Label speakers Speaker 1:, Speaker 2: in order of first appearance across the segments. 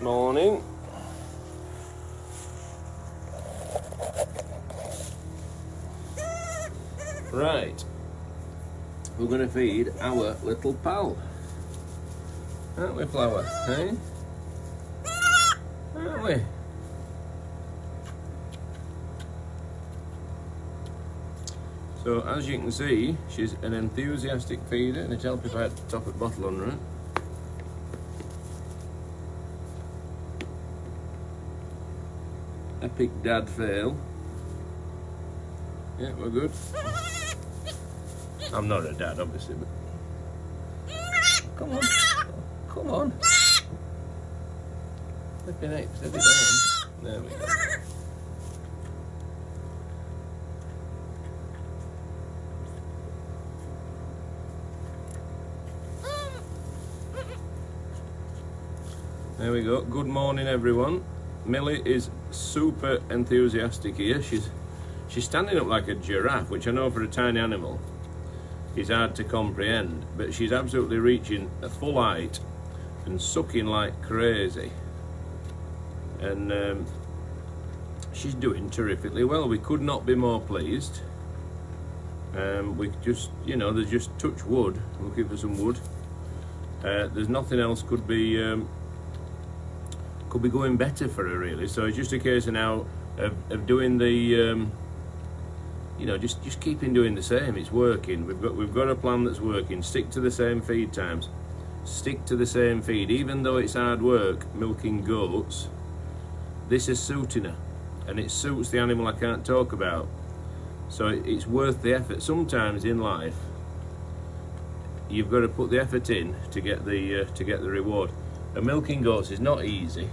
Speaker 1: Morning. Right, we're going to feed our little pal, aren't we, Flower? Eh? Aren't we? So as you can see, she's an enthusiastic feeder, and it'd help if I had to top it bottle on her. Epic dad fail. Yeah, we're good. I'm not a dad, obviously, but come on, come on. Flipping heck, set it down. There we go. There we go. Good morning, everyone. Millie is super enthusiastic here. She's standing up like a giraffe, which I know for a tiny animal is hard to comprehend, but she's absolutely reaching a full height and sucking like crazy. And she's doing terrifically well. We could not be more pleased. We just, you know, there's just touch wood. We'll give her some wood. There's nothing else could be going better for her, really. So it's just a case of now of doing the you know, just keeping doing the same. It's working. We've got a plan that's working. Stick to the same feed times. Stick to the same feed, even though it's hard work milking goats. This is suiting her, and it suits the animal I can't talk about. So it's worth the effort. Sometimes in life, you've got to put the effort in to get the reward. And milking goats is not easy.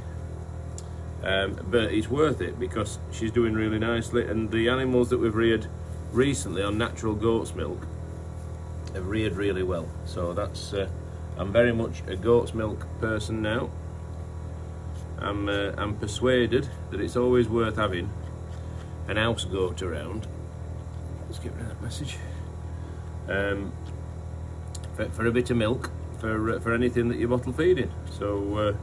Speaker 1: But it's worth it because she's doing really nicely, and the animals that we've reared recently on natural goat's milk have reared really well. So that's I'm very much a goat's milk person now. I'm persuaded that it's always worth having an house goat around. Let's get rid of that message. For a bit of milk for anything that you're bottle feeding. So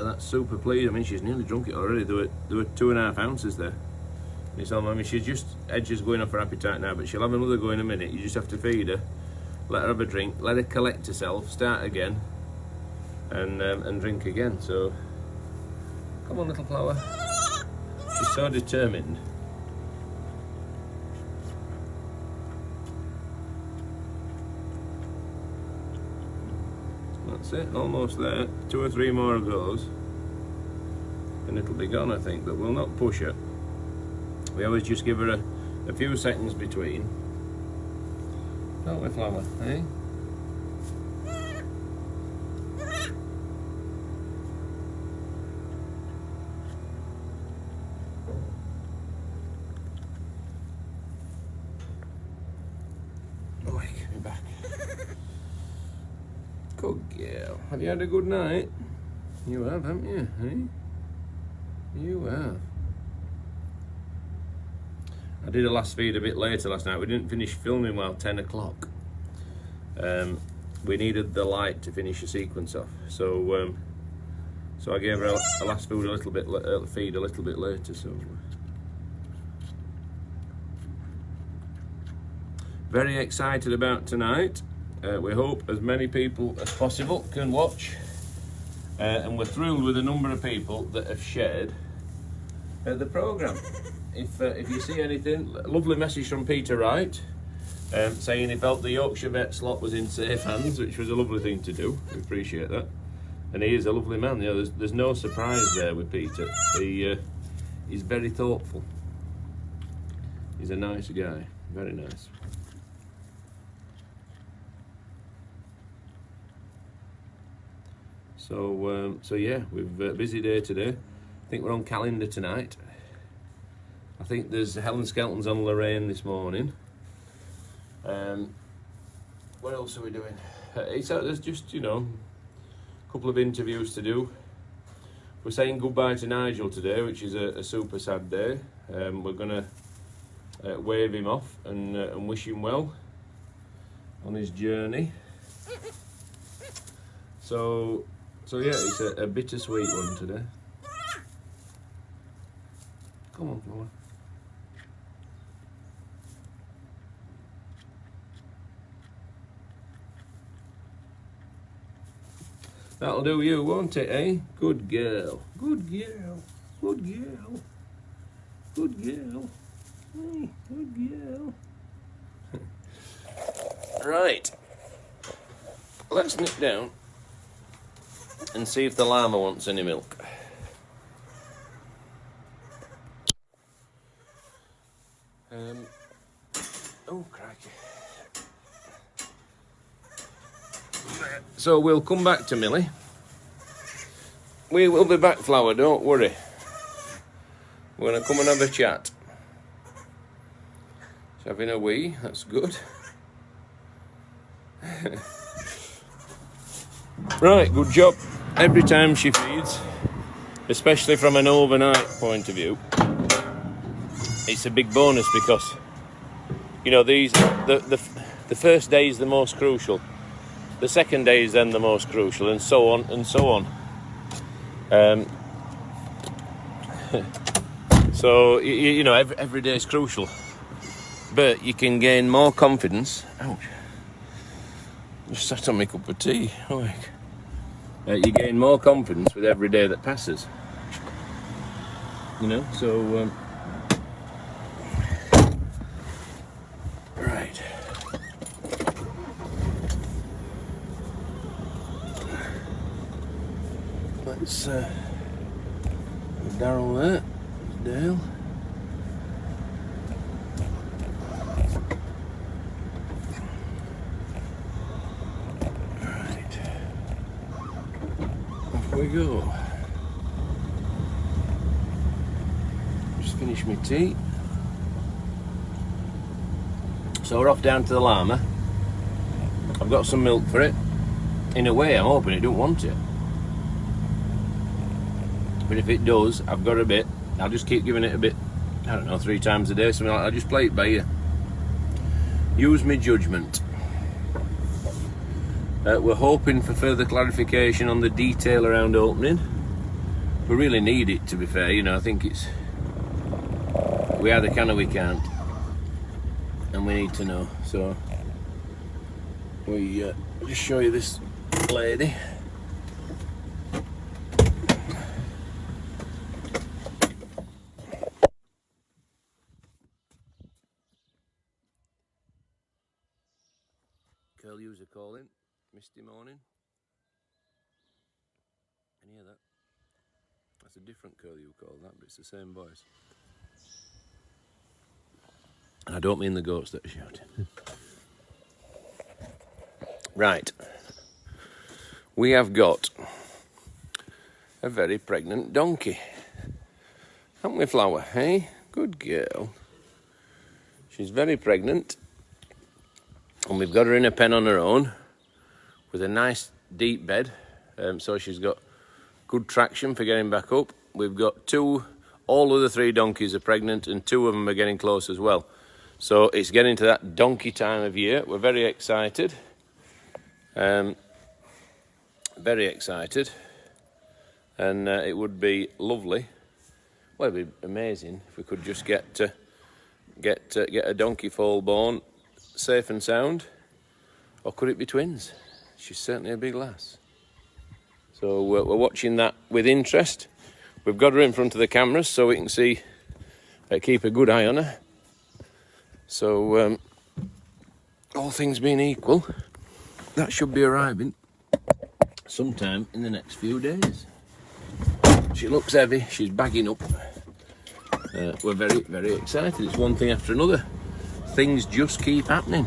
Speaker 1: that's super pleased. I mean, she's nearly drunk it already. There were 2.5 ounces there. It's all, I mean, she's just edges going off her appetite now, but she'll have another go in a minute. You just have to feed her, let her have a drink, let her collect herself, start again, and drink again. So, come on, little flower. She's so determined. That's it, almost there. 2 or 3 more of those, and it'll be gone, I think. But we'll not push her. We always just give her a few seconds between. Don't we, Flower? Eh? Oh, give me back. Good girl. Have you had a good night? You have, haven't you? Eh? You have. I did a last feed a bit later last night. We didn't finish filming while 10 o'clock. We needed the light to finish the sequence off. So I gave her a last feed a little bit later. So very excited about tonight. We hope as many people as possible can watch, and we're thrilled with the number of people that have shared the programme. If you see anything, lovely message from Peter Wright, saying he felt the Yorkshire vet slot was in safe hands, which was a lovely thing to do. We appreciate that, and he is a lovely man. You know, there's no surprise there with Peter. He's very thoughtful. He's a nice guy, very nice. So yeah, we've a busy day today. I think we're on calendar tonight. I think there's Helen Skelton's on Lorraine this morning. What else are we doing? There's just, you know, a couple of interviews to do. We're saying goodbye to Nigel today, which is a super sad day. We're gonna wave him off and wish him well on his journey. So yeah, it's a bittersweet one today. Come on, come on. That'll do you, won't it, eh? Good girl. Good girl. Good girl. Good girl. Hey, good girl. Right. Let's nip down and see if the llama wants any milk. Oh, crikey. So we'll come back to Millie. We will be back, Flower, don't worry. We're going to come and have a chat. She's having a wee, that's good. Right, good job. Every time she feeds, especially from an overnight point of view, it's a big bonus because, you know, the first day is the most crucial. The second day is then the most crucial, and so on and so on. So you know, every day is crucial, but you can gain more confidence. Ouch! Just sat on my cup of tea. Oh, you gain more confidence with every day that passes. You know, so right. Let's Daryl there. Dale. Right. Off we go. Just finished my tea. So we're off down to the llama. I've got some milk for it. In a way, I'm hoping it don't want it. But if it does, I've got a bit. I'll just keep giving it a bit, I don't know, 3 times a day, something like that. I'll just play it by ear. Use my judgment. We're hoping for further clarification on the detail around opening. We really need it, to be fair. You know, I think it's... we either can or we can't. And we need to know. So, I'll just show you this lady. Curlews are calling, misty morning. Can you hear that? That's a different curlew call, that, but it's the same voice. And I don't mean the goats that are shouting. Right. We have got a very pregnant donkey. Haven't we, Flower, eh? Good girl. She's very pregnant. And we've got her in a pen on her own with a nice deep bed, so she's got good traction for getting back up. We've got all of the 3 donkeys are pregnant, and 2 of them are getting close as well. So it's getting to that donkey time of year. We're very excited. Very excited. And it would be lovely. Well, it'd be amazing if we could just get a donkey foal born safe and sound. Or could it be twins? She's certainly a big lass. So we're watching that with interest. We've got her in front of the cameras so we can see, keep a good eye on her. So all things being equal, that should be arriving sometime in the next few days. She looks heavy, she's bagging up. We're very, very excited. It's one thing after another. Things just keep happening.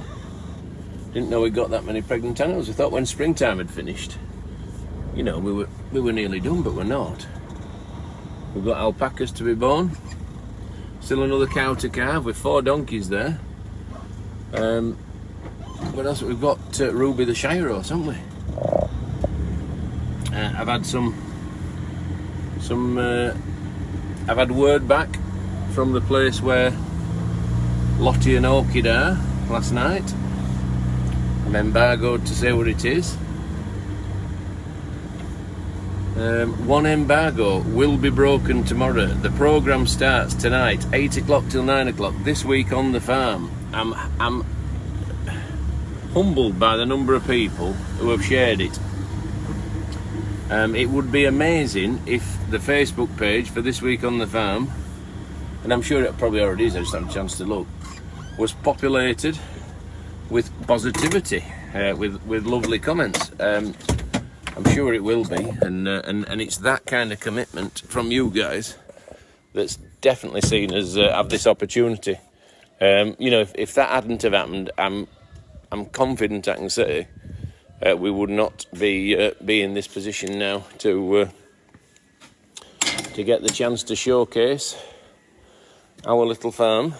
Speaker 1: Didn't know we got that many pregnant animals. I thought when springtime had finished, you know, we were nearly done, but we're not. We've got alpacas to be born. Still another cow to calve with 4 donkeys there. What else? We've got Ruby the Shire horse, haven't we? I've had I've had word back from the place where Lottie and Orchid are last night. I'm embargoed to say what it is. One embargo will be broken tomorrow. The programme starts tonight, 8 o'clock till 9 o'clock, this week on the farm. I'm humbled by the number of people who have shared it. It would be amazing if the Facebook page for this week on the farm, and I'm sure it probably already is, I just haven't had a chance to look, was populated with positivity, with lovely comments. I'm sure it will be, and it's that kind of commitment from you guys that's definitely seen as have this opportunity. You know, if that hadn't have happened, I'm confident I can say we would not be in this position now to get the chance to showcase our little farm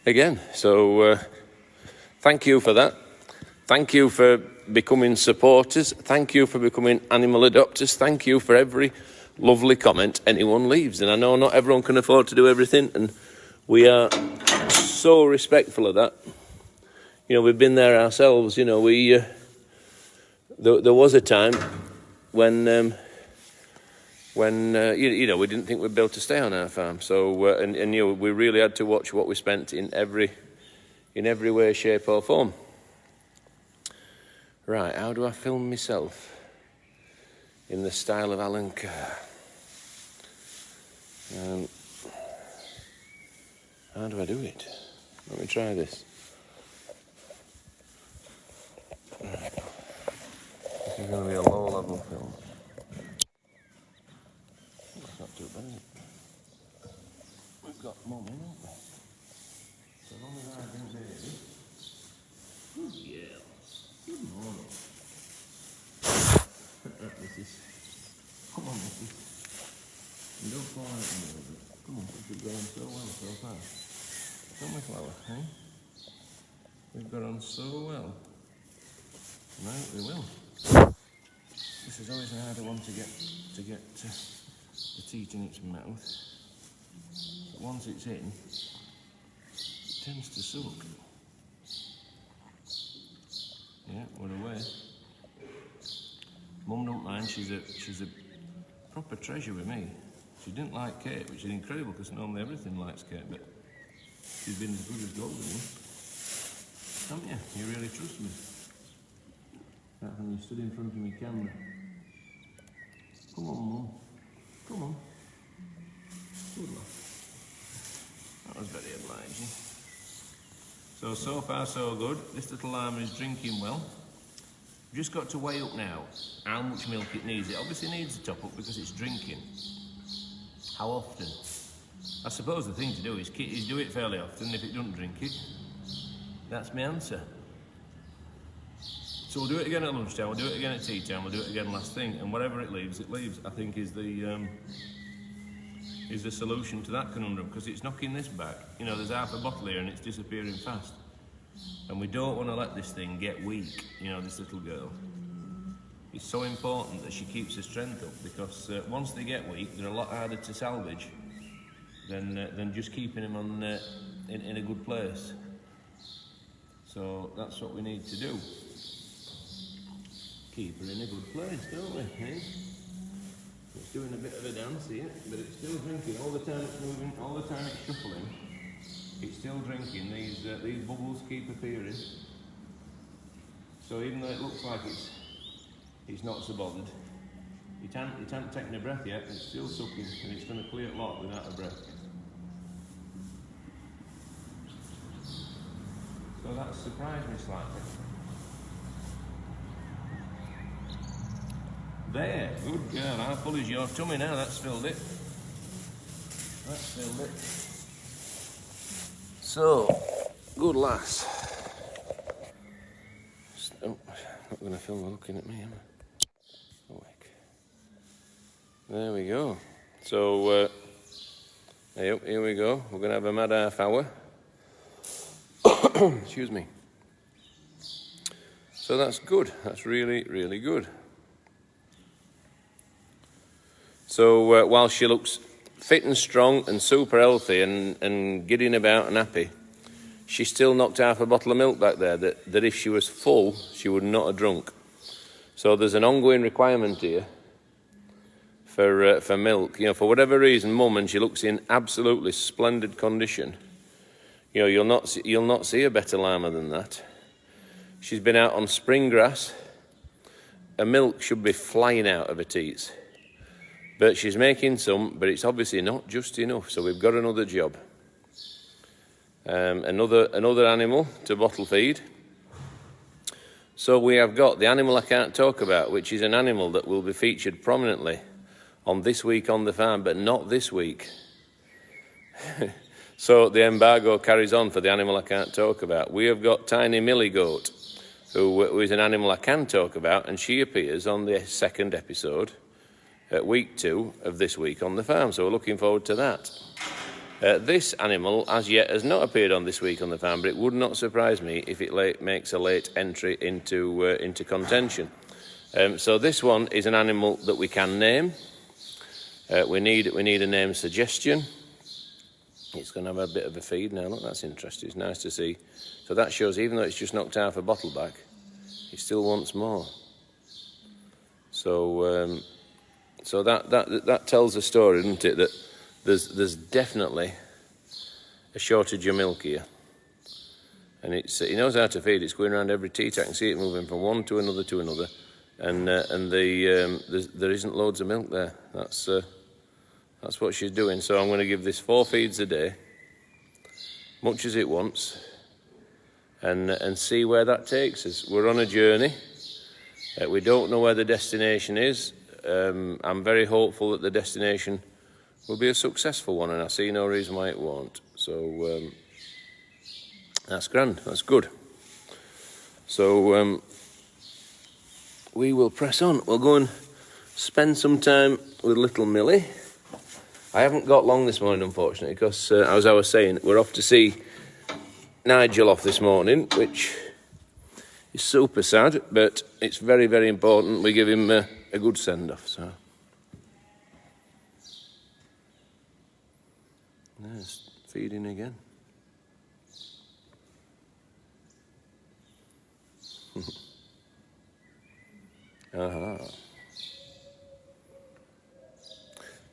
Speaker 1: again. So thank you for that. Thank you for becoming supporters. Thank you for becoming animal adopters. Thank you for every lovely comment anyone leaves. And I know not everyone can afford to do everything, and we are so respectful of that. You know, we've been there ourselves. You know, there was a time when you know, we didn't think we'd be able to stay on our farm. So and you know, we really had to watch what we spent in every way, shape or form. Right, how do I film myself in the style of Alan Carr? How do I do it? Let me try this. This is going to be a low-level film. That's not too bad, is it? We've got Mum in, haven't we? So long as I can baby. Good girl. Good morning. Mrs. Come on, Mrs. You don't fall out a little bit. Come on, we've got on so well so far. Don't we, Flower, eh? We've got on so well. Right, we will. This is always a harder one to get the teeth in its mouth. But once it's in, it tends to suck. Yeah, we're away. Mum don't mind. She's a proper treasure with me. She didn't like Kate, which is incredible because normally everything likes Kate, but she's been as good as gold with me. Haven't you? You really trust me. Right, when you stood in front of me camera. Come on, Mum. Come on. Good luck. That was very obliging. So far so good. This little llama is drinking well. We've just got to weigh up now how much milk it needs. It obviously needs a top up because it's drinking. How often? I suppose the thing to do is do it fairly often. If it doesn't drink it, that's my answer. So we'll do it again at lunchtime, we'll do it again at tea time, we'll do it again last thing, and whatever it leaves, I think is the solution to that conundrum, because it's knocking this back. You know, there's half a bottle here and it's disappearing fast. And we don't want to let this thing get weak, you know, this little girl. It's so important that she keeps her strength up, because once they get weak, they're a lot harder to salvage than just keeping them on in a good place. So that's what we need to do. Keep her in a good place, don't we? Eh? It's doing a bit of a dance here, but it's still drinking. All the time it's moving, all the time it's shuffling, it's still drinking. These bubbles keep appearing. So even though it looks like it's not so bothered, it hasn't taken a breath yet, it's still sucking, and it's going to clear a lot without a breath. So that surprised me slightly. There, good girl. How full is your tummy now? That's filled it. That's filled it. So, good lass. Oh, not going to film her looking at me, am I? Awake. There we go. So, here we go. We're going to have a mad half hour. Excuse me. So that's good. That's really, really good. So while she looks fit and strong and super healthy and gidding about and happy, she still knocked half a bottle of milk back there that if she was full, she would not have drunk. So there's an ongoing requirement here for milk. You know, for whatever reason, Mum, and she looks in absolutely splendid condition. You know, you'll not see a better llama than that. She's been out on spring grass. Her milk should be flying out of her teats. But she's making some, but it's obviously not just enough, so we've got another job. Another animal to bottle feed. So we have got the animal I can't talk about, which is an animal that will be featured prominently on This Week on the Farm, but not this week. So the embargo carries on for the animal I can't talk about. We have got tiny Millie goat, who is an animal I can talk about, and she appears on the second episode at week 2 of This Week on the Farm, so we're looking forward to that. This animal, as yet, has not appeared on This Week on the Farm, but it would not surprise me if it makes a late entry into contention. So this one is an animal that we can name. We need a name suggestion. It's going to have a bit of a feed now. Look, that's interesting. It's nice to see. So that shows, even though it's just knocked half a bottle back, it still wants more. So that tells a story, doesn't it? That there's definitely a shortage of milk here, and he knows how to feed. It's going around every teat. I can see it moving from one to another, and there isn't loads of milk there. That's what she's doing. So I'm going to give this 4 feeds a day, much as it wants, and see where that takes us. We're on a journey. We don't know where the destination is. I'm very hopeful that the destination will be a successful one, and I see no reason why it won't. So that's grand. That's good. So we will press on. We'll go and spend some time with little Millie. I haven't got long this morning, unfortunately, because as I was saying, we're off to see Nigel off this morning, which is super sad, but it's very, very important we give him a good send-off. So, there's feeding again.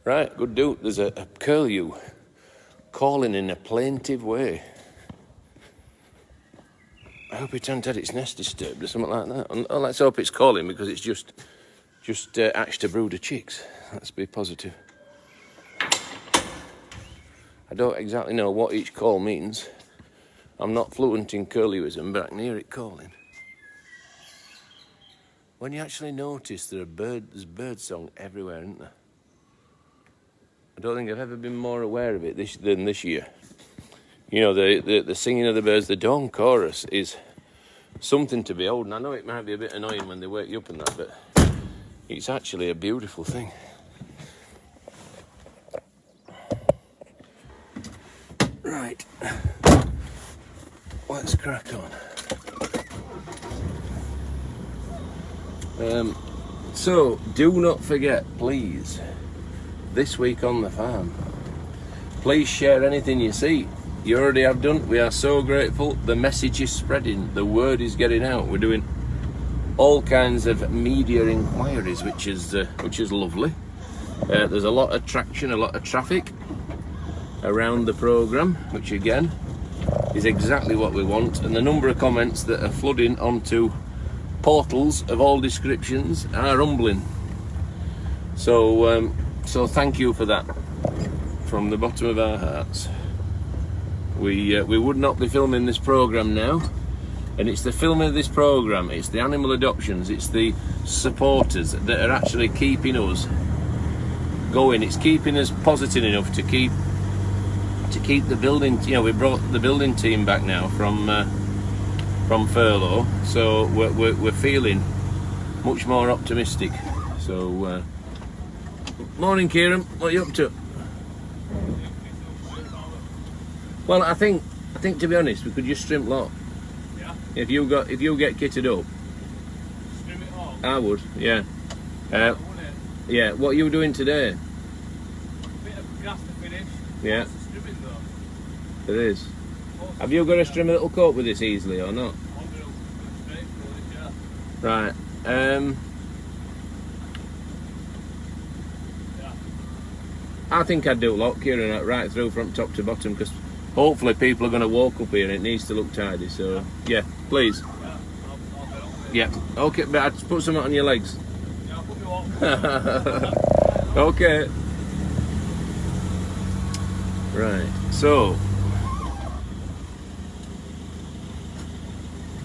Speaker 1: Right, good do. There's a curlew calling in a plaintive way. I hope it hasn't had its nest disturbed or something like that. And let's hope it's calling because it's just hatched a brood of chicks. Let's be positive. I don't exactly know what each call means. I'm not fluent in curlewism, but I can hear it calling. When you actually notice there's bird song everywhere, isn't there? I don't think I've ever been more aware of it than this year. You know, the singing of the birds, the dawn chorus is something to behold. And I know it might be a bit annoying when they wake you up and that, but it's actually a beautiful thing. Right, let's crack on. So, do not forget, please, This Week on the Farm. Please share anything you see. You already have done. We are so grateful. The message is spreading. The word is getting out. We're doing all kinds of media inquiries, which is lovely. There's a lot of traction, a lot of traffic around the programme, which again is exactly what we want. And the number of comments that are flooding onto portals of all descriptions are humbling. So thank you for that from the bottom of our hearts. We would not be filming this programme now, and it's the filming of this programme, it's the animal adoptions, it's the supporters that are actually keeping us going. It's keeping us positive enough to keep the building. You know, we brought the building team back now from furlough, so we're feeling much more optimistic. So morning, Kieran. What are you up to? Well, I think to be honest, we could just trim lot. Yeah. If you get kitted up. Trim it all. I would, yeah. Yeah. What are you doing today? A bit of grass to finish. Yeah. Strimming though. It is. Have you got to trim a little coat with this easily or not? Right. I think I'd do a lot, Kieran, right through from top to bottom, because hopefully people are going to walk up here and it needs to look tidy. So, yeah, please. Yeah, okay, but I'd put something on your legs.
Speaker 2: Yeah, I'll put me walk.
Speaker 1: Okay. Right, so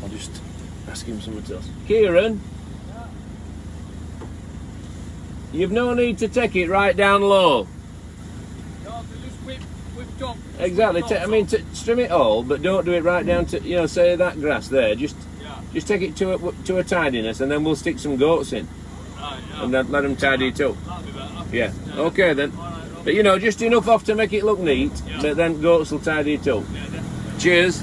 Speaker 1: I'll just ask him something else. Kieran, you've no need to take it right down low.
Speaker 2: No, just whip top.
Speaker 1: Exactly. I mean, trim it all, but don't do it right down to, you know, say that grass there. Just take it to a tidiness, and then we'll stick some goats in, and then let them tidy it up.
Speaker 2: That'll be better.
Speaker 1: Yeah. Okay then. But you know, just enough off to make it look neat, but then goats will tidy it up. Cheers.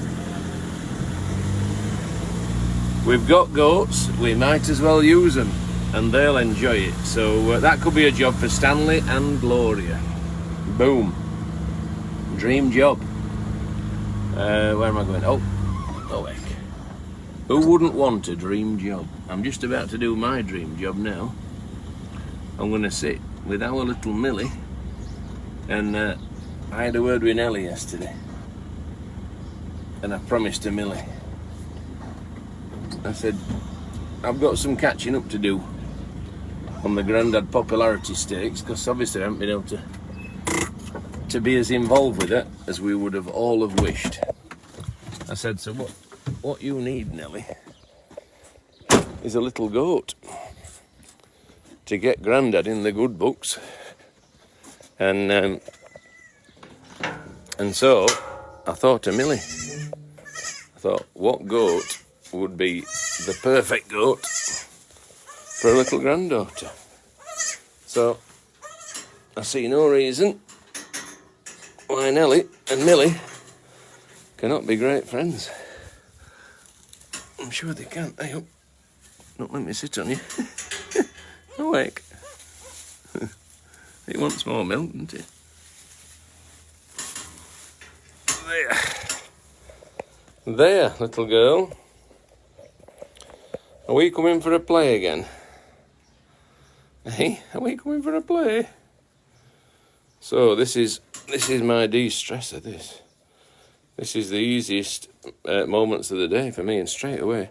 Speaker 1: We've got goats, we might as well use them, and they'll enjoy it. So that could be a job for Stanley and Gloria. Boom. Dream job. Where am I going? Oh heck. Who wouldn't want a dream job? I'm just about to do my dream job now. I'm going to sit with our little Millie. And I had a word with Ellie yesterday, and I promised to Millie. I said, I've got some catching up to do on the Grandad Popularity Stakes, because obviously I haven't been able to be as involved with it as we would have all have wished. I said, so what you need, Nellie, is a little goat to get Grandad in the good books. And so I thought to Millie, I thought, what goat would be the perfect goat for a little granddaughter? So I see no reason why Nellie and Millie cannot be great friends. I'm sure they can. Hey, up. Don't let me sit on you. Awake. It wants more milk, doesn't it? There, little girl. Are we coming for a play again? Hey, are we coming for a play? So this is my de-stressor, this. This is the easiest moments of the day for me, and straight away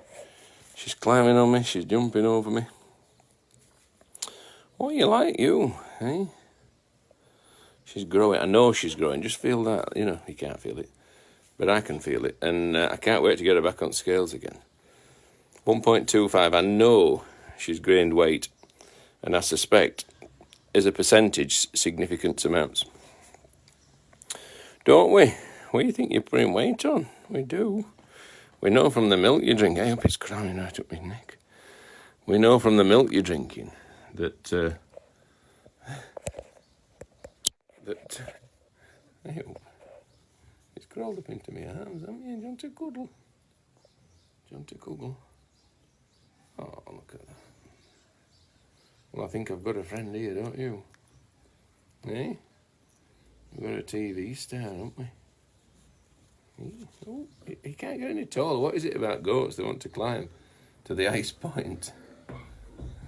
Speaker 1: she's climbing on me, she's jumping over me. What you like, you, eh? She's growing. I know she's growing. Just feel that. You know, you can't feel it, but I can feel it. And I can't wait to get her back on scales again. 1.25. I know she's gained weight, and I suspect, as a percentage, significant amounts. Don't we? What do you think you're putting weight on? We do. We know from the milk you drink. I hope it's crawling right up my neck. We know from the milk you're drinking that it's crawled up into my arms, haven't you? Do you want to cuddle? Do you want to cuddle? Oh, look at that. Well, I think I've got a friend here, don't you? Eh? We've got a TV star, haven't we? Oh, he can't get any taller. What is it about goats that want to climb to the ice point?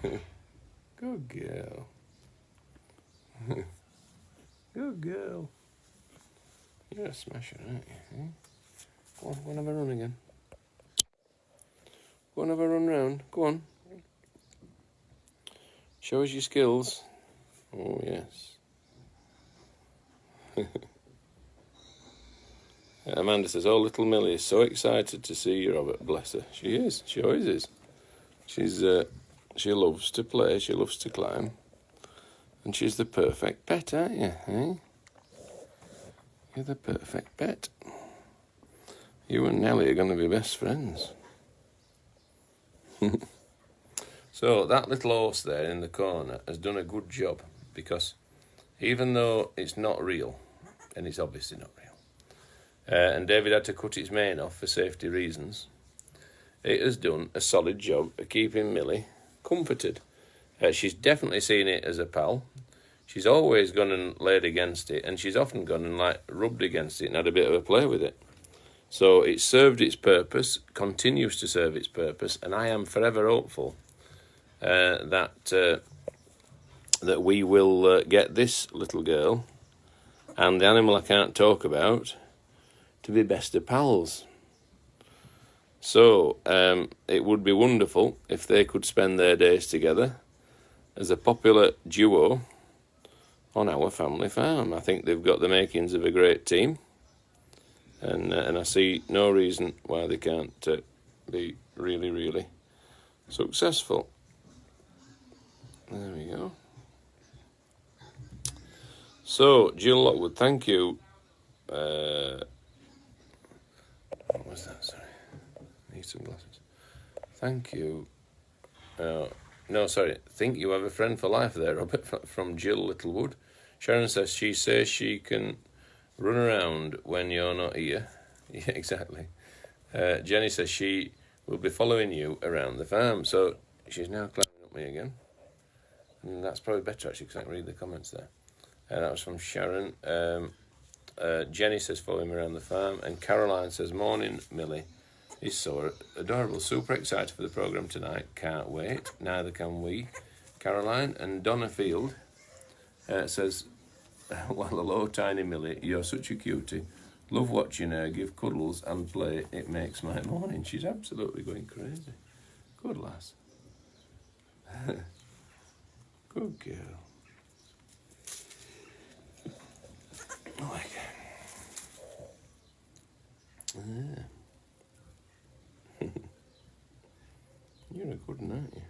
Speaker 1: Good girl. Good girl. You're a smasher, aren't you? Eh? Go on have a run again. Go on, have a run round. Go on. Show us your skills. Oh, yes. Amanda says, oh, little Millie is so excited to see you, Robert. Bless her. She is. She always is. She loves to play. She loves to climb. And she's the perfect pet, aren't you? Eh? You're the perfect pet. You and Nellie are going to be best friends. So that little horse there in the corner has done a good job, because even though it's not real, and it's obviously not real, and David had to cut its mane off for safety reasons, it has done a solid job of keeping Millie comforted. She's definitely seen it as a pal. She's always gone and laid against it, and she's often gone and rubbed against it and had a bit of a play with it. So it served its purpose, continues to serve its purpose, and I am forever hopeful that that we will get this little girl and the animal I can't talk about to be best of pals. So it would be wonderful if they could spend their days together as a popular duo on our family farm. I think they've got the makings of a great team, and I see no reason why they can't be really, really successful. There we go. So, Jill Lockwood, thank you. What was that? Sorry. Need some glasses. Thank you. No, sorry. Think you have a friend for life there, Robert, from Jill Littlewood. Sharon says she says can run around when you're not here. Yeah, exactly. Jenny says she will be following you around the farm. So she's now climbing up me again. And that's probably better, actually, because I can read the comments there. That was from Sharon. Jenny says follow him around the farm. And Caroline says, morning, Millie. He's so adorable. Super excited for the programme tonight. Can't wait. Neither can we. Caroline. And Donna Field says, well, hello, tiny Millie. You're such a cutie. Love watching her give cuddles and play. It makes my morning. She's absolutely going crazy. Good lass. Good girl. Oh, my God. Yeah. You're a good one, aren't you?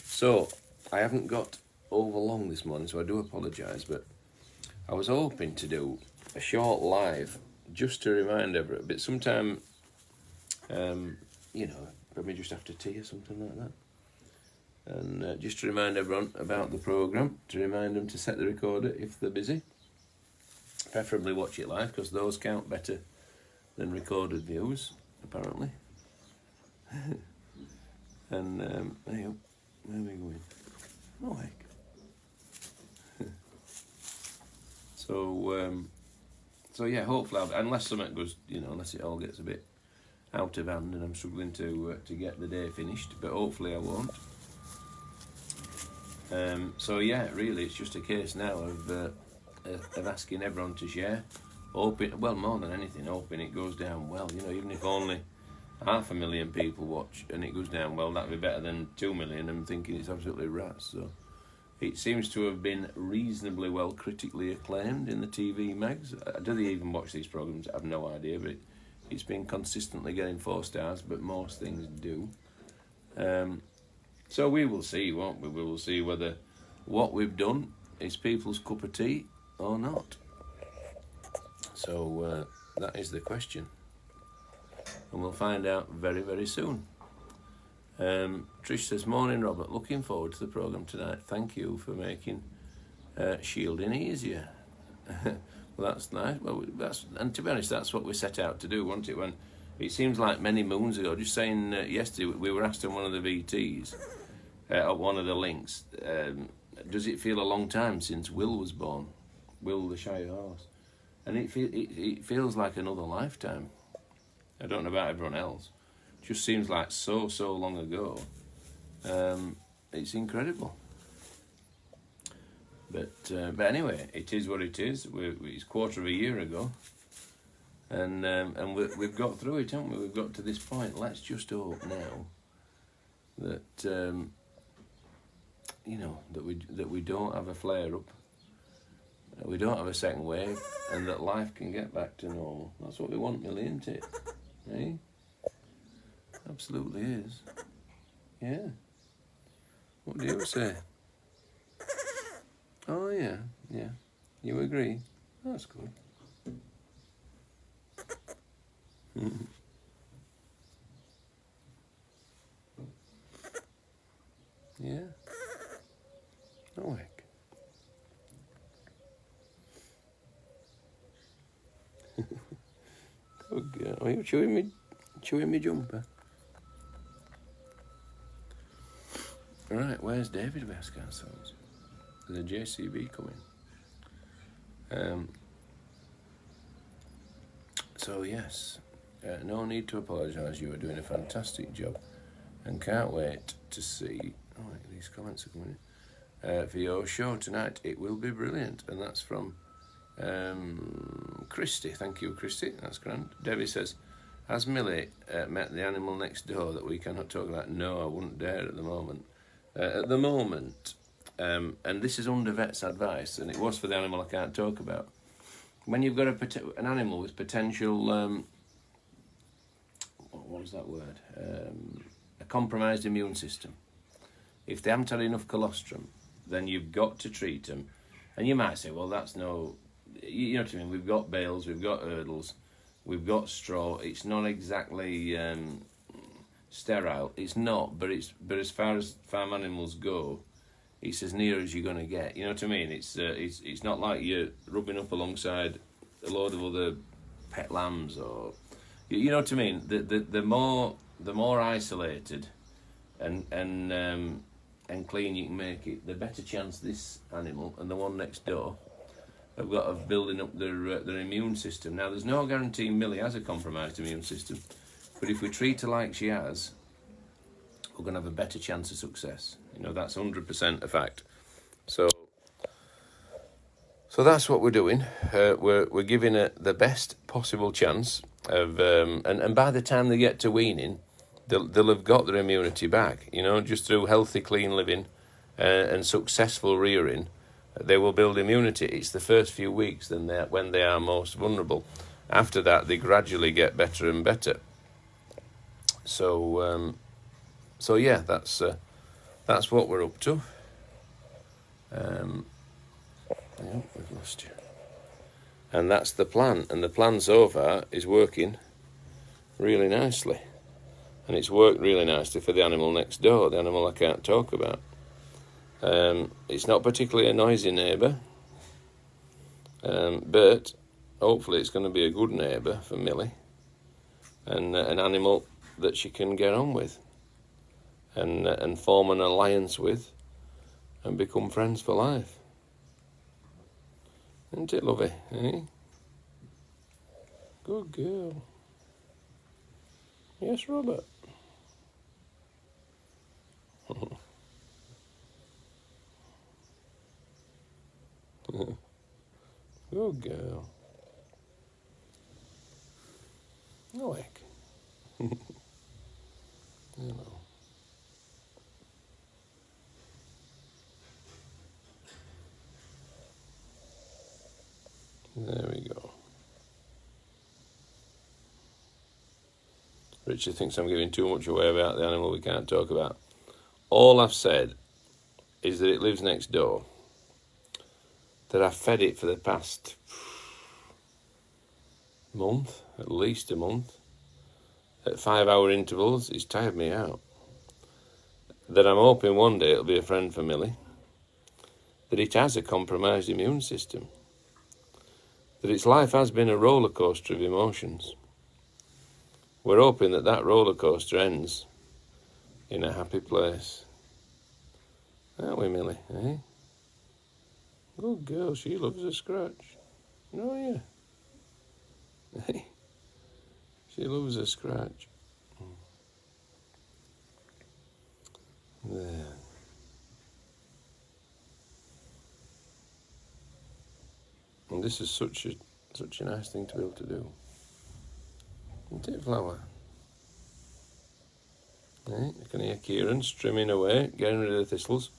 Speaker 1: So, I haven't got over long this morning, so I do apologise, but I was hoping to do a short live just to remind everyone, but sometime, probably just after tea or something like that. And just to remind everyone about the programme, to remind them to set the recorder if they're busy. Preferably watch it live, because those count better than recorded views, apparently. And there you go. Where are we going? Oh, heck. So yeah, hopefully, unless something goes, unless it all gets a bit out of hand and I'm struggling to get the day finished, but hopefully I won't. So yeah, really, it's just a case now of asking everyone to share. Hoping, well, more than anything, hoping it goes down well. Even if only 500,000 people watch and it goes down well, that'd be better than 2 million and thinking it's absolutely rats. So it seems to have been reasonably well critically acclaimed in the TV mags. Do they even watch these programmes? I have no idea, but it's been consistently getting 4 stars, but most things do. So we will see, won't we? We will see whether what we've done is people's cup of tea or not. So that is the question. And we'll find out very, very soon. Trish says, morning, Robert. Looking forward to the programme tonight. Thank you for making shielding easier. Well, that's nice. Well, and to be honest, that's what we set out to do, wasn't it? When it seems like many moons ago, just saying yesterday, we were asked on one of the VTs, or one of the links, does it feel a long time since Will was born? Will the Shire horse? And it feels like another lifetime. I don't know about everyone else. It just seems like so long ago. It's incredible. But anyway, it is what it is. It's a quarter of a year ago. And we've got through it, haven't we? We've got to this point. Let's just hope now that that we don't have a flare up, that we don't have a second wave, and that life can get back to normal. That's what we want, Millie, isn't it? Eh? Absolutely is. Yeah. What do you say? Oh yeah. You agree? That's good. Yeah. No heck. Good girl. Are you chewing me jumper? Right, where's David, we ask ourselves? There's a JCB coming. So yes, no need to apologise. You are doing a fantastic job, and can't wait to see. Oh, these comments are coming in. For your show tonight, it will be brilliant. And that's from Christy. Thank you, Christy. That's grand. Debbie says, has Millie met the animal next door that we cannot talk about? No, I wouldn't dare at the moment. And this is under vet's advice, and it was for the animal I can't talk about. When you've got an animal with potential, what was that word? A compromised immune system. If they haven't had enough colostrum, then you've got to treat them. And you might say, well, that's no, you know what I mean? We've got bales, we've got hurdles, we've got straw. It's not exactly sterile. It's not, but as far as farm animals go, it's as near as you're going to get. You know what I mean? It's not like you're rubbing up alongside a load of other pet lambs, or you know what I mean. The more isolated and clean you can make it, the better chance this animal and the one next door have got of building up their immune system. Now, there's no guarantee Millie has a compromised immune system, but if we treat her like she has, we're going to have a better chance of success. You know, that's 100% a fact. So that's what we're doing. We're giving it the best possible chance of, and by the time they get to weaning, they'll have got their immunity back. You know, just through healthy, clean living and successful rearing, they will build immunity. It's the first few weeks when they are most vulnerable. After that, they gradually get better and better. So yeah, that's what we're up to. Yeah, we've lost you. And that's the plan. And the plan so far is working really nicely. And it's worked really nicely for the animal next door, the animal I can't talk about. It's not particularly a noisy neighbour, but hopefully it's going to be a good neighbour for Millie, and an animal that she can get on with, and form an alliance with, and become friends for life. Isn't it lovely, eh? Good girl. Yes, Robert. Good girl. No heck. Hello. There we go. Richard thinks I'm giving too much away about the animal we can't talk about. All I've said is that it lives next door, that I've fed it for the past month, at least a month, at 5-hour intervals. It's tired me out. That I'm hoping one day it'll be a friend for Millie, that it has a compromised immune system, that its life has been a roller coaster of emotions. We're hoping that roller coaster ends in a happy place. Aren't we, Millie, eh? Good girl, she loves a scratch. Oh, yeah. Hey, she loves a scratch. There. And this is such a nice thing to be able to do. Isn't it, Flower? Hey, you can hear Kieran trimming away, getting rid of the thistles.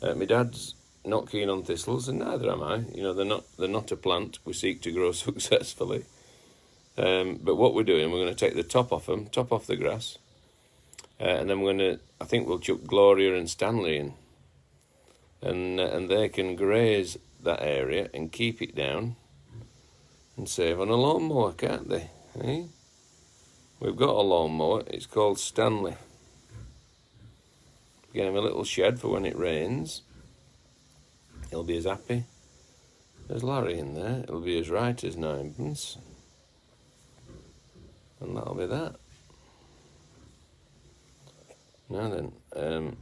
Speaker 1: My dad's not keen on thistles, and neither am I. You know, they're not a plant we seek to grow successfully. But what we're doing, we're going to take the top off them, top off the grass, and then I think we'll chuck Gloria and Stanley in, and they can graze that area and keep it down and save on a lawnmower, can't they? Eh? We've got a lawnmower. It's called Stanley. Get him a little shed for when it rains. He'll be as happy as Larry in there. He'll be as right as ninepence. And that'll be that. Now then,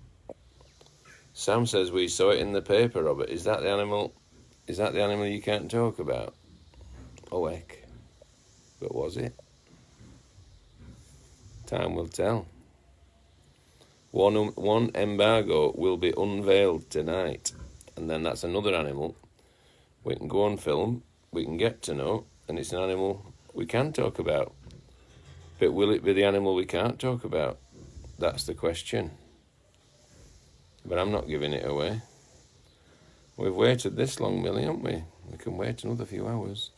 Speaker 1: Sam says we saw it in the paper, Robert. Is that the animal you can't talk about? Oh heck. But was it? Time will tell. One embargo will be unveiled tonight, and then that's another animal we can go and film, we can get to know, and it's an animal we can talk about. But will it be the animal we can't talk about? That's the question. But I'm not giving it away. We've waited this long, Millie, haven't we? We can wait another few hours.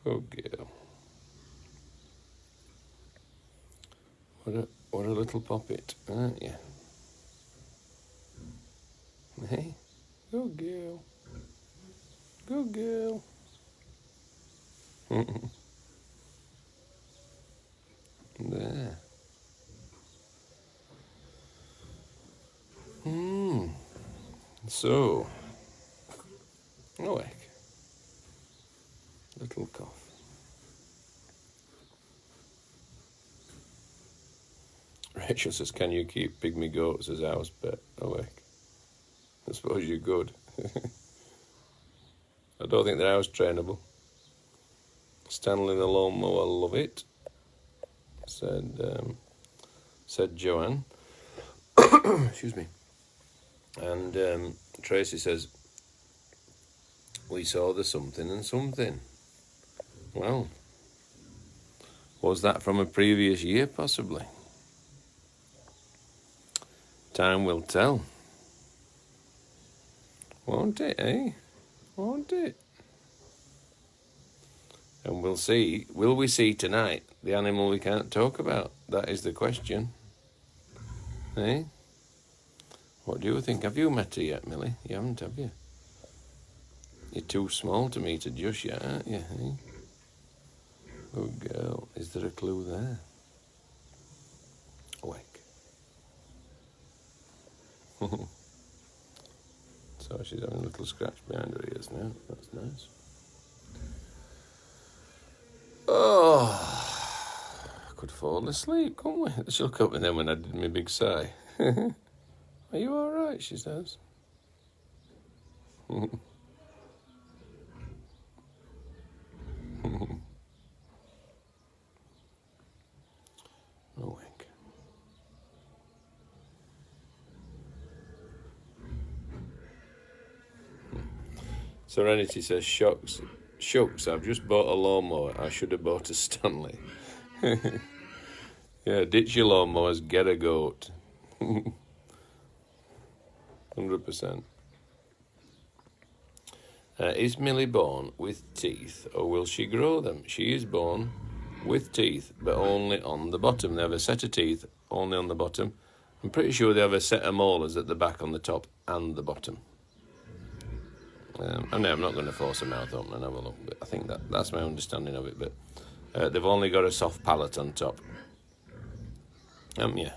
Speaker 1: Good girl. What a little poppet, aren't you? Hey, good girl. Good girl. There. So, awake. Little cough. Rachel says, can you keep pygmy goats as house pet? Awake. I suppose you could. I don't think they're house trainable. Stanley the lawnmower, love it. Said Joanne. Excuse me. And Tracy says, we saw the something and something. Well, was that from a previous year, possibly? Time will tell. Won't it, eh? Won't it? And we'll see. Will we see tonight the animal we can't talk about? That is the question. Eh? What do you think? Have you met her yet, Millie? You haven't, have you? You're too small to meet her just yet, aren't you? Eh? Good girl. Is there a clue there? Awake. So she's having a little scratch behind her ears now. That's nice. Oh, I could fall asleep, couldn't we? She'll look up and then when I did my big sigh. Are you all right? She says. Awake. Serenity says, shucks, I've just bought a lawnmower. I should have bought a Stanley. Yeah, ditch your lawnmowers, get a goat. 100%. Is Millie born with teeth, or will she grow them? She is born with teeth, but only on the bottom. They have a set of teeth, only on the bottom. I'm pretty sure they have a set of molars at the back, on the top, and the bottom. I know I'm not going to force her mouth open and have a look, but I think that's my understanding of it. But they've only got a soft palate on top. Yeah.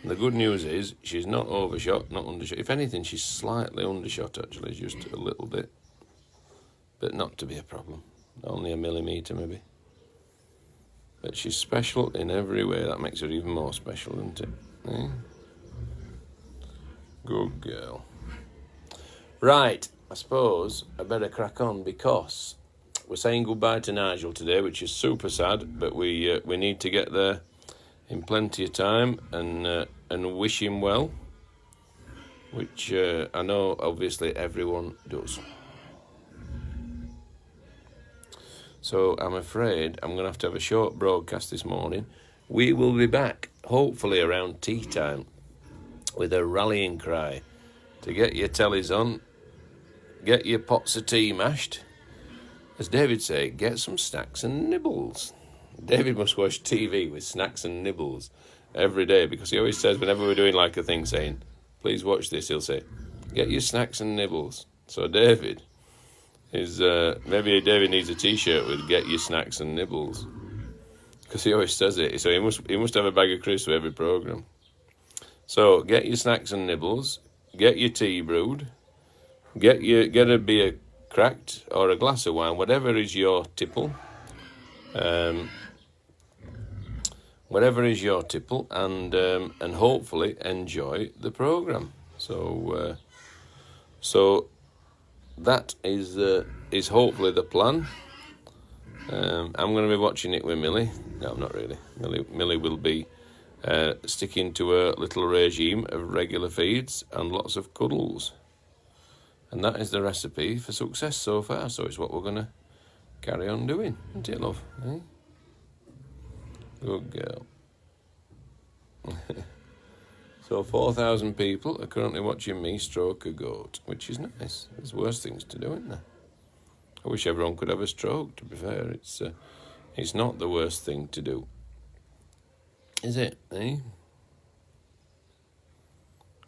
Speaker 1: The good news is she's not overshot, not undershot. If anything, she's slightly undershot, actually, just a little bit. But not to be a problem. Only a millimetre, maybe. But she's special in every way. That makes her even more special, doesn't it? Eh? Good girl. Right, I suppose I better crack on because we're saying goodbye to Nigel today, which is super sad, but we need to get there in plenty of time and wish him well, which I know obviously everyone does. So I'm afraid I'm going to have a short broadcast this morning. We will be back, hopefully around tea time, with a rallying cry to get your tellies on, get your pots of tea mashed. As David say, get some snacks and nibbles. David must watch TV with snacks and nibbles every day, because he always says, whenever we're doing like a thing saying, please watch this, he'll say, get your snacks and nibbles. So David is, maybe David needs a t-shirt with get your snacks and nibbles, because he always says it. So he must have a bag of crisps for every programme. So get your snacks and nibbles, get your tea brewed, get a beer cracked or a glass of wine, whatever is your tipple. Whatever is your tipple, and hopefully enjoy the programme. So that is hopefully the plan. I'm going to be watching it with Millie. No, not really. Millie will be sticking to a little regime of regular feeds and lots of cuddles. And that is the recipe for success so far. So it's what we're going to carry on doing, isn't it, love? Eh? Good girl. So 4,000 people are currently watching me stroke a goat, which is nice. There's worse things to do, isn't there? I wish everyone could have a stroke, to be fair. It's not the worst thing to do. Is it, eh?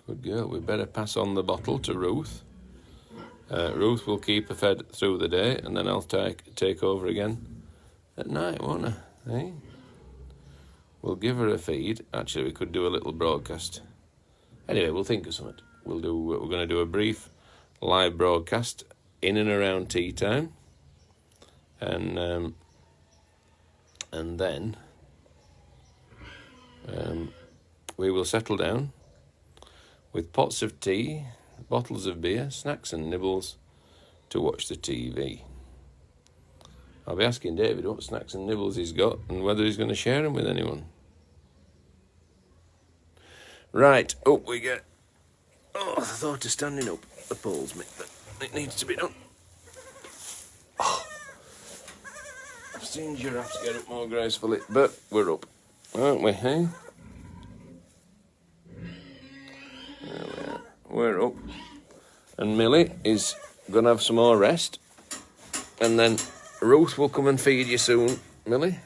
Speaker 1: Good girl. We better pass on the bottle to Ruth. Ruth will keep her fed through the day, and then I'll take over again at night, won't I? Eh? We'll give her a feed. Actually, we could do a little broadcast. Anyway, we'll think of something. We're going to do a brief live broadcast in and around tea time, and then we will settle down with pots of tea, bottles of beer, snacks and nibbles to watch the TV. I'll be asking David what snacks and nibbles he's got and whether he's going to share them with anyone. Right, up we get. Oh, the thought of standing up appalls me, but it needs to be done. Oh. I've seen giraffes get up more gracefully, but we're up, aren't we, hey? There we are. We're up. And Millie is going to have some more rest. And then Ruth will come and feed you soon, Millie.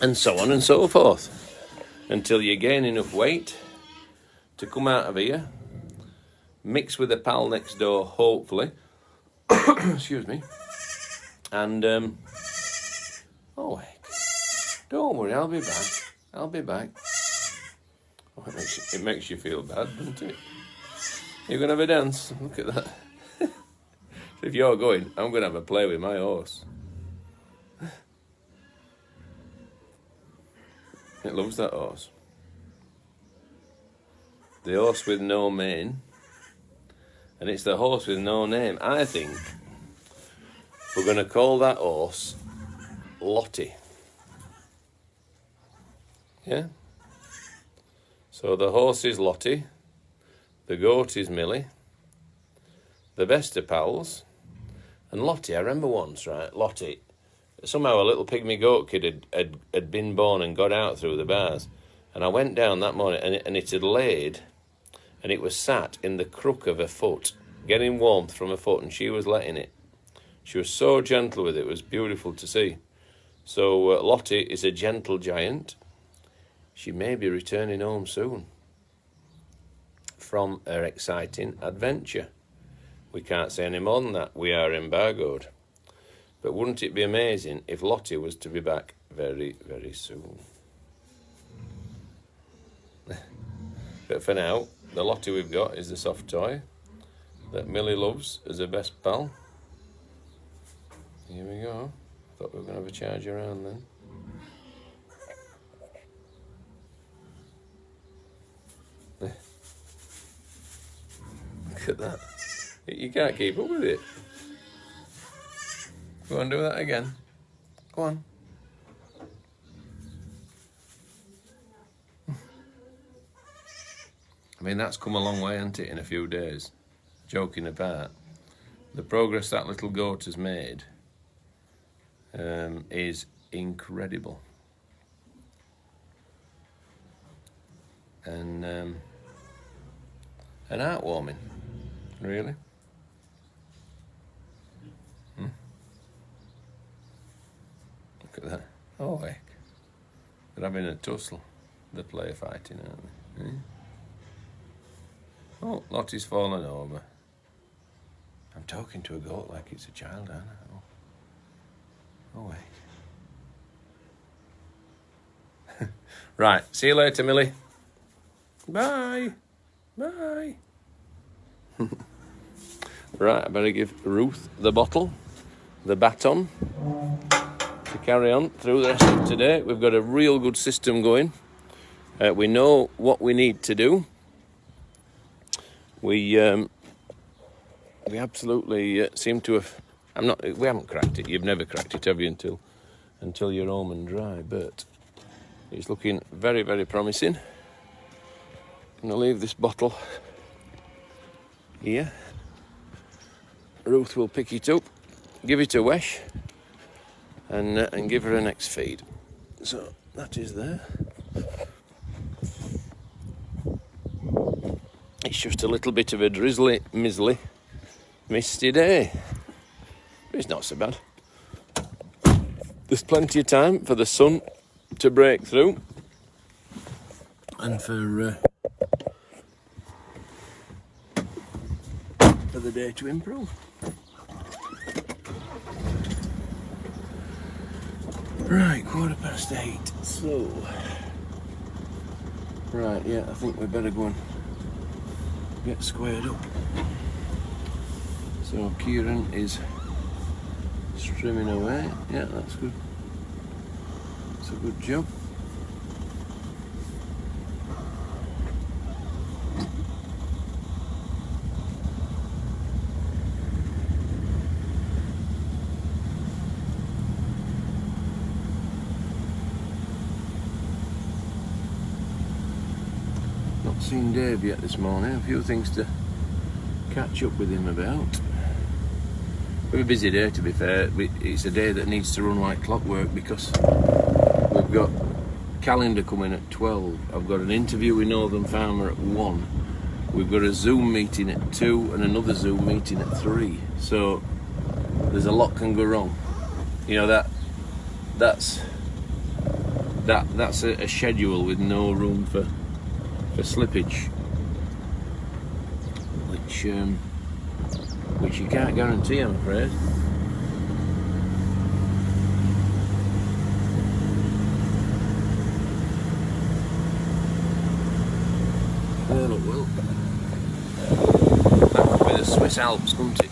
Speaker 1: And so on and so forth. Until you gain enough weight to come out of here, mix with a pal next door, hopefully. Excuse me. And, oh, heck. Don't worry, I'll be back. I'll be back. Oh, it makes you feel bad, doesn't it? You're going to have a dance. Look at that. If you're going, I'm going to have a play with my horse. It loves that horse. The horse with no mane. And it's the horse with no name. I think we're going to call that horse Lottie. Yeah? So the horse is Lottie. The goat is Millie. The best of pals. And Lottie, I remember once, right, Lottie, somehow a little pygmy goat kid had been born and got out through the bars. And I went down that morning and it had laid and it was sat in the crook of her foot, getting warmth from her foot, and she was letting it. She was so gentle with it, it was beautiful to see. So Lottie is a gentle giant. She may be returning home soon from her exciting adventure. We can't say any more than that. We are embargoed. But wouldn't it be amazing if Lottie was to be back very, very soon? But for now, the Lottie we've got is the soft toy that Millie loves as her best pal. Here we go. Thought we were going to have a charge around then. Look at that. You can't keep up with it. Go on, do that again. Go on. I mean, that's come a long way, hasn't it, in a few days? Joking apart. The progress that little goat has made is incredible. And heartwarming, really. Look at that. Oh, heck. They're having a tussle. They're play fighting, aren't they? Oh, Lottie's fallen over. I'm talking to a goat like it's a child, aren't I? Oh heck. Right, see you later, Millie. Bye. Bye. Right, I better give Ruth the bottle, the baton, to carry on through the rest of today. We've got a real good system going. We know what we need to do. We absolutely seem to have. We haven't cracked it. You've never cracked it, have you? Until until you're home and dry, but it's looking very, very promising. I'm going to leave this bottle here. Ruth will pick it up, give it a wash, and give her a next feed. So that is there. It's just a little bit of a drizzly, misty day. But it's not so bad. There's plenty of time for the sun to break through and for the day to improve. Right, 8:15. So, right, yeah, I think we better go and get squared up. So Kieran is trimming away. Yeah, that's good. It's a good job. Not seen Dave yet this morning. A few things to catch up with him about. We're a busy day, to be fair. It's a day that needs to run like clockwork because we've got calendar coming at 12. I've got an interview with Northern Farmer at 1. We've got a Zoom meeting at 2 and another Zoom meeting at 3. So there's a lot can go wrong. You know, that's a schedule with no room for slippage, which you can't guarantee, I'm afraid. Oh, look, well, that could be the Swiss Alps, couldn't it?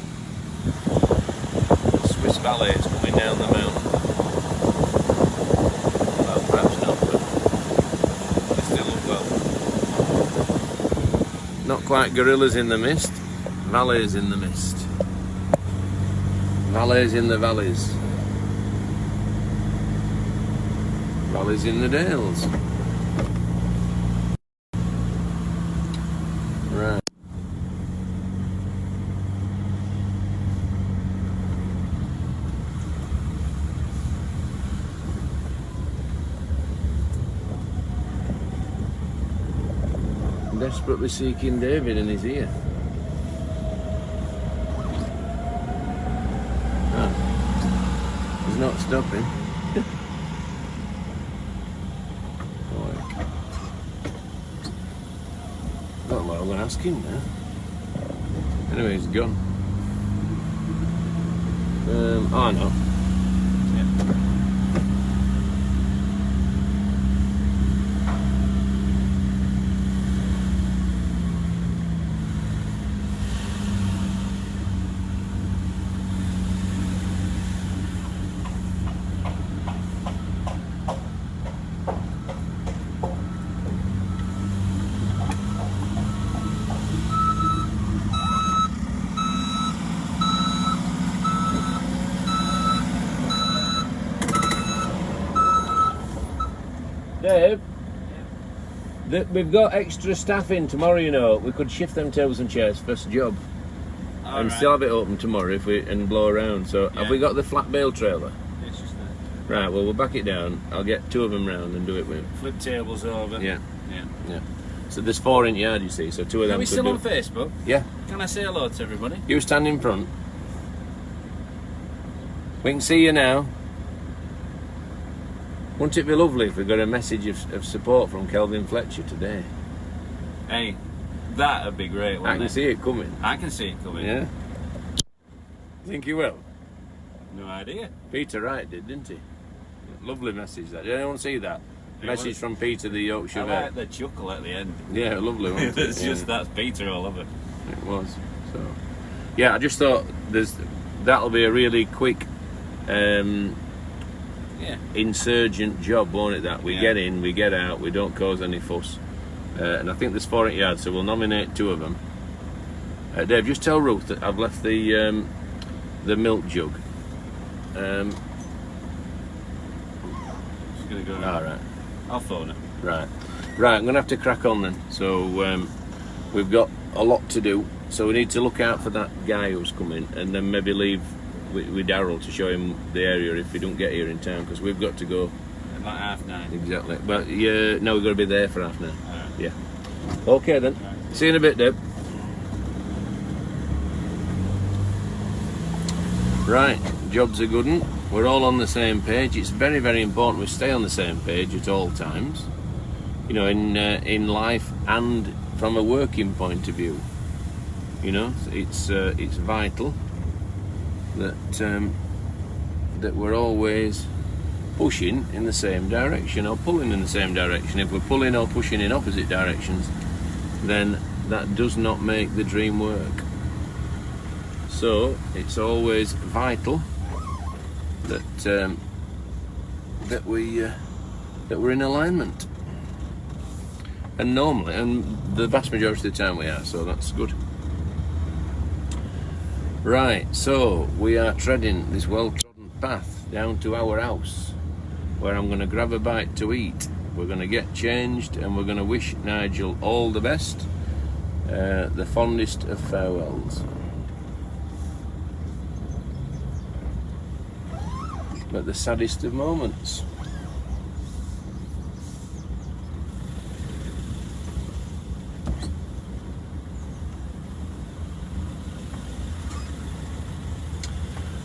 Speaker 1: The Swiss valleys coming down the mountain. Well, perhaps not, but they still look well. Not quite gorillas in the mist. Valleys in the mist. Valleys in the valleys. Valleys in the dales. Right. Desperately seeking David in his ear. Not stopping. Not what I'm going to ask him now. Anyway, he's gone. Oh no. Dave, we've got extra staff in tomorrow, you know. We could shift them tables and chairs first job. All and right. Still have it open tomorrow if we and blow around. So yeah. Have we got the flat bale trailer?
Speaker 2: It's just there.
Speaker 1: Right, well, we'll back it down. I'll get 2 of them round and do it with.
Speaker 2: Flip tables over.
Speaker 1: Yeah. So there's 4 in yard, you see, so 2 of them.
Speaker 2: Are we still on Facebook?
Speaker 1: Yeah.
Speaker 2: Can I say hello to everybody?
Speaker 1: You stand in front. We can see you now. Wouldn't it be lovely if we got a message of support from Kelvin Fletcher today?
Speaker 2: Hey, that'd be great, wouldn't it?
Speaker 1: I can see it coming.
Speaker 2: I can see it coming.
Speaker 1: Yeah. Think you will?
Speaker 2: No idea.
Speaker 1: Peter Wright did, didn't he? Lovely message that. Did anyone see that? Message from Peter the Yorkshire
Speaker 2: I
Speaker 1: vet.
Speaker 2: like the chuckle at the end.
Speaker 1: Yeah, lovely one.
Speaker 2: It's just that's Peter all over.
Speaker 1: It was. So yeah, I just thought that'll be a really quick insurgent job, won't it? That we get in, we get out, we don't cause any fuss. And I think there's 4 at yard, so we'll nominate 2 of them. Dave, just tell Ruth that I've left the milk jug.
Speaker 2: going to go.
Speaker 1: All right.
Speaker 2: I'll phone her.
Speaker 1: Right. I'm going to have to crack on then. So we've got a lot to do. So we need to look out for that guy who's coming, and then maybe leave with Darryl to show him the area if he don't get here in time, because we've got to go.
Speaker 2: About 9:30.
Speaker 1: Exactly. But yeah, no, we've got to be there for 9:30.
Speaker 2: Right.
Speaker 1: Yeah. Okay then. See you in a bit, Deb. Right, job's a good one. We're all on the same page. It's very, very important we stay on the same page at all times. You know, in life and from a working point of view. You know, it's vital that that we're always pushing in the same direction or pulling in the same direction. If we're pulling or pushing in opposite directions, then that does not make the dream work. So it's always vital that that we're in alignment, and normally, and the vast majority of the time we are. So that's good. Right, so we are treading this well-trodden path down to our house, where I'm going to grab a bite to eat. We're going to get changed, and we're going to wish Nigel all the best, the fondest of farewells. But the saddest of moments.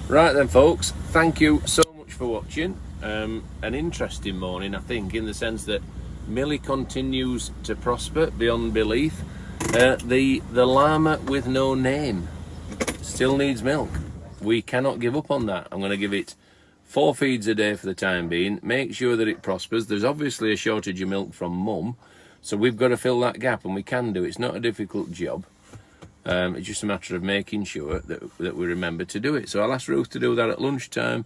Speaker 1: Right then, folks, thank you so much for watching. An interesting morning, I think, in the sense that Millie continues to prosper beyond belief. The llama with no name still needs milk. We cannot give up on that. I'm going to give it 4 feeds a day for the time being. Make sure that it prospers. There's obviously a shortage of milk from mum, so we've got to fill that gap, and we can do it. It's not a difficult job. It's just a matter of making sure that we remember to do it. So I'll ask Ruth to do that at lunchtime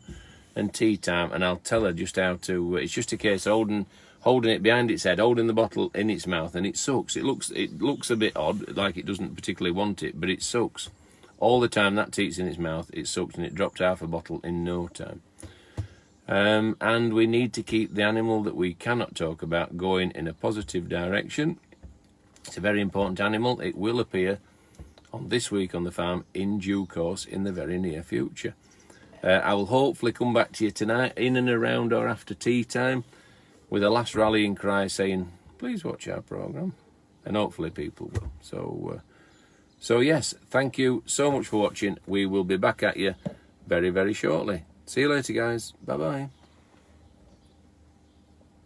Speaker 1: and tea time, and I'll tell her just how to. It's just a case of holding it behind its head, holding the bottle in its mouth, and it sucks. It looks a bit odd, like it doesn't particularly want it, but it sucks all the time. That teat's in its mouth, it sucks, and it dropped half a bottle in no time. And we need to keep the animal that we cannot talk about going in a positive direction. It's a very important animal. It will appear on This Week on the Farm in due course in the very near future. I will hopefully come back to you tonight in and around or after tea time with a last rallying cry saying, please watch our programme, and hopefully people will. So yes, thank you so much for watching. We will be back at you very, very shortly. See you later, guys. Bye-bye.